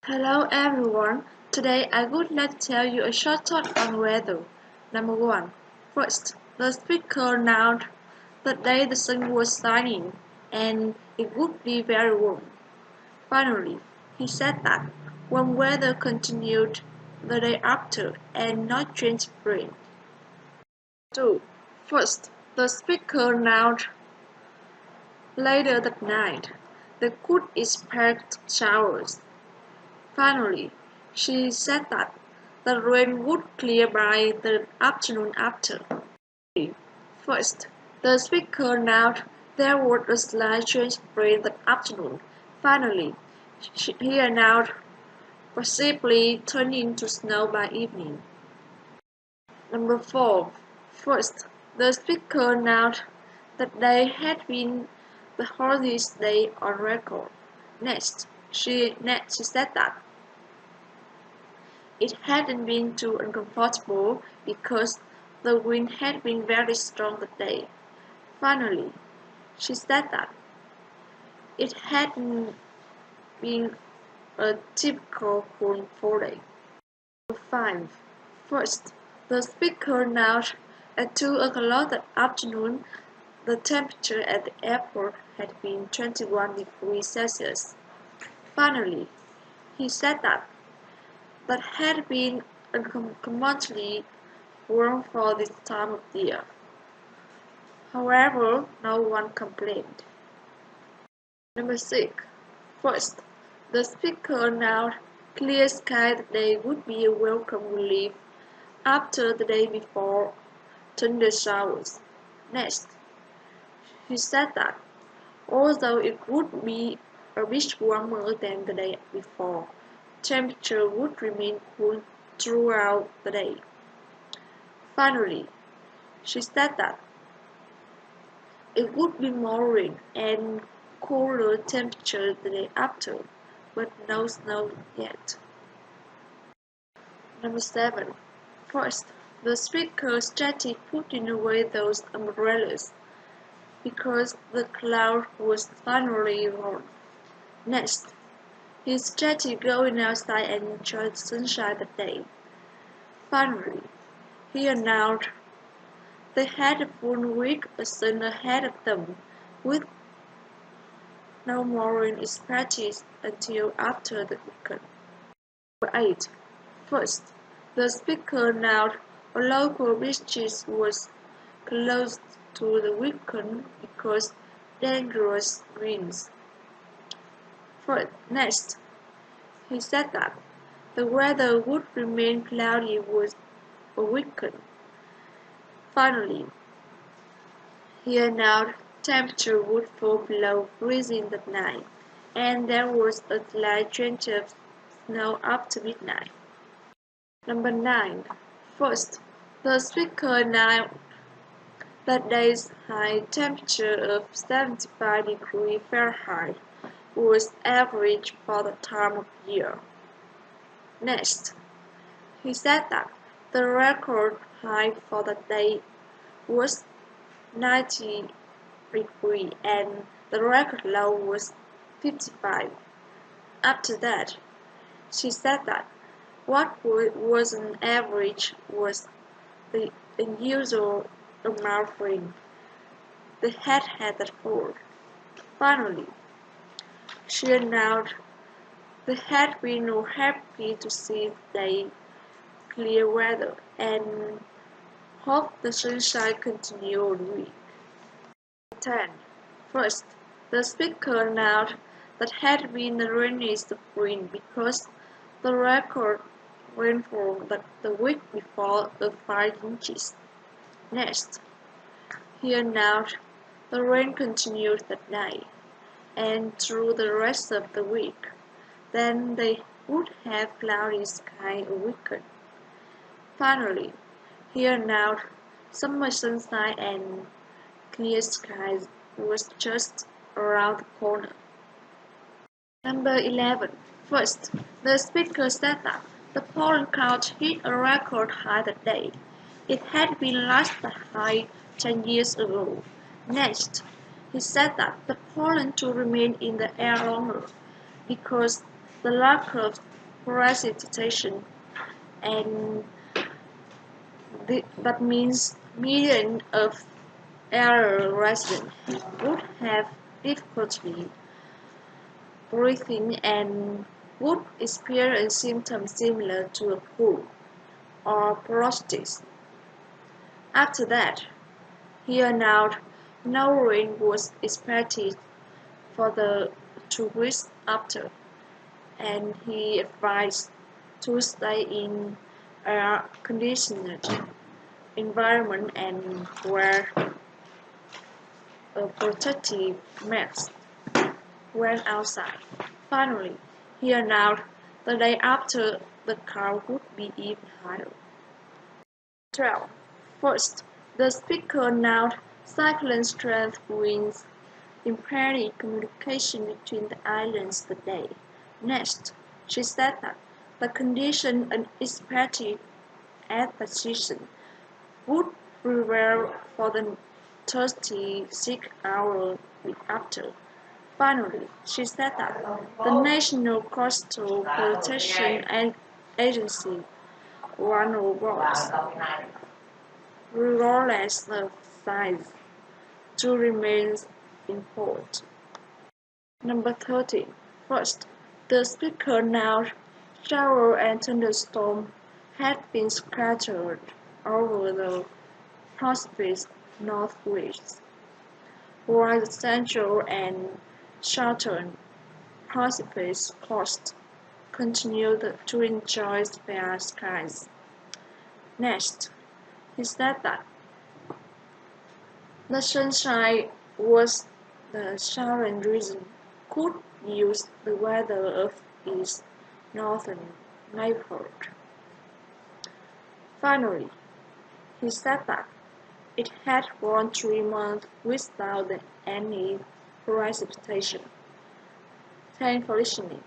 Hello everyone. Today I would like to tell you a short thought on weather. Number 1. First, the speaker announced that day the sun was shining and it would be very warm. Finally, he said that warm weather continued the day after and not change rain. 2. First, the speaker announced later that night they could expect showers. Finally, she said that the rain would clear by the afternoon after. First, the speaker announced there was a slight change of rain that afternoon. Finally, he announced possibly turning to snow by evening. Number 4. First, the speaker announced that they had been the hottest day on record. Next, she said that it hadn't been too uncomfortable because the wind had been very strong that day. Finally, she said that it hadn't been a typical cool fall day. 5. First, the speaker announced at 2 o'clock that afternoon the temperature at the airport had been 21 degrees Celsius. Finally, he said that had been uncommonly warm for this time of year. However, no one complained. Number 6. First, the speaker announced clear sky that day would be a welcome relief after the day before thunder showers. Next, he said that although it would be a bit warmer than the day before, temperature would remain cool throughout the day. Finally, she said that it would be more rain and cooler temperature the day after, but no snow yet. Number 7. First, the speaker started putting away those umbrellas because the cloud was finally gone. Next, he started going outside and enjoyed the sunshine that day. Finally, he announced they had a full week of sun ahead of them, with no more rain expected until after the weekend. Number 8. First, the speaker announced a local beaches was closed to the weekend because dangerous winds. Next, he said that the weather would remain cloudy with a weekend. Finally, he announced temperature would fall below freezing that night, and there was a slight chance of snow after midnight. Number 9. First, the speaker announced that day's high temperature of 75 degrees Fahrenheit was average for the time of year. Next, he said that the record high for the day was 90 degrees and the record low was 55. After that, she said that what was an average was the unusual amount of rain they had that fall. Finally, she announced they had been happy to see the clear weather and hope the sunshine continued all week. 10. First, the speaker announced that had been the rainiest spring because the record rainfall the week before of 5 inches. Next, he announced the rain continued that night and through the rest of the week. Then they would have cloudy sky a weekend. Finally, he announced summer sunshine and clear skies was just around the corner. Number 11. First, the speaker said that the pollen count hit a record high that day. It had been last high 10 years ago. Next, he said that the pollen to remain in the air longer because the lack of precipitation, and that means millions of area residents would have difficulty breathing and would experience symptoms similar to a flu or bronchitis. After that, he announced no rain was expected for the 2 weeks after, and he advised to stay in a conditioned environment and wear a protective mask when outside. Finally, he announced the day after the crowd would be even higher. 12. First, the speaker announced cyclone strength winds impairing communication between the islands that day. Next, she said that the condition unexpected at the season would prevail for the 36-hour week after. Finally, she said that the National Coastal Protection Agency warned regardless of size to remain in port. Number 13. First, the speaker announced shower and thunderstorms had been scattered over the Pacific Northwest, while the central and southern Pacific coast continued to enjoy fair skies. Next, he said that the sunshine was the southern region could use the weather of its northern neighborhood. Finally, he said that it had gone 3 months without any precipitation. Thanks for listening.